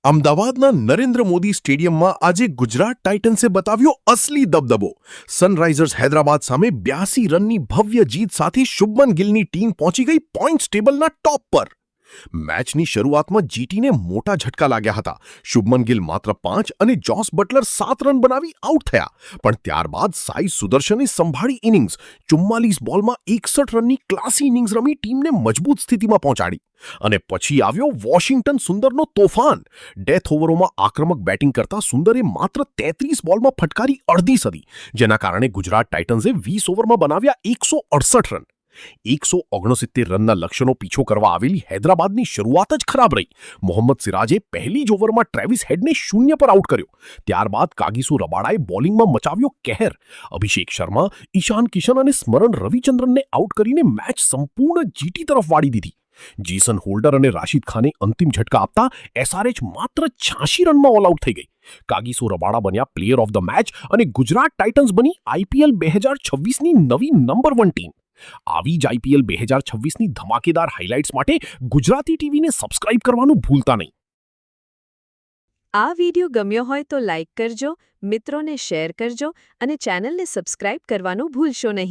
અમદાવાદના નરેન્દ્ર મોદી સ્ટેડિયમમાં આજે ગુજરાત ટાઇટન્સે બતાવ્યો અસલી દબદબો. સનરાઇઝર્સ હૈદરાબાદ સામે 82 રનની ભવ્ય જીત સાથે શુભમન ગિલની ટીમ પહોંચી ગઈ પોઇન્ટ્સ ટેબલના ટોપ પર. મેચની શરૂઆતમાં જીટીને મોટા ઝટકા લાગ્યા હતા. શુભમન ગિલ માત્ર 5 અને જોસ બટલર 7 રન બનાવી આઉટ થયા. પણ ત્યારબાદ સાઈ સુદર્શને સંભાળી ઇનિંગ્સ. 44 બોલમાં 61 રનની ક્લાસી ઇનિંગ્સ રમી ટીમને મજબૂત સ્થિતિમાં પહોંચાડી. અને પછી આવ્યો વોશિંગ્ટન સુંદરનો તોફાન. ડેથ ઓવરોમાં આક્રમક બેટિંગ કરતા સુંદરે માત્ર 33 બોલમાં ફટકારી અડધી સદી, જેના કારણે ગુજરાત ટાઇટન્સે 20 ઓવરમાં બનાવ્યા 168 રન. 169 રનના લક્ષ્યનો પીછો કરવા આવેલી હૈદરાબાદની શરૂઆત જ ખરાબ રહી. મોહમ્મદ સિરાજે પહેલી જ ઓવરમાં ટ્રેવિસ હેડને 0 પર આઉટ કર્યો. ત્યારબાદ કાગિસો રબાડાએ બોલિંગમાં મચાવ્યો કહેર. અભિષેક શર્મા, ઈશાન કિશન અને સ્મરણ રવિચંદ્રનને આઉટ કરીને મેચ સંપૂર્ણ જીટી તરફ વાળી દીધી. જેસન હોલ્ડર અને રાશિદ ખાને અંતિમ ઝટકા આપતા એસઆરએચ માત્ર 86 રનમાં ઓલ આઉટ થઈ ગઈ. કાગિસો રબાડા બન્યા પ્લેયર ઓફ ધ મેચ અને ગુજરાત ટાઇટન્સ બની આઈપીએલ 2026ની નવી નંબર 1 ટીમ. આવી જ આઈપીએલ 2026ની ધમાકેદાર હાઇલાઇટ્સ માટે ગુજરાતી ટીવીને સબસ્ક્રાઇબ કરવાનું ભૂલતા નહીં. આ વિડિયો ગમ્યો હોય તો લાઇક કરજો, મિત્રોને શેર કરજો અને ચેનલને સબસ્ક્રાઇબ કરવાનું ભૂલશો નહીં.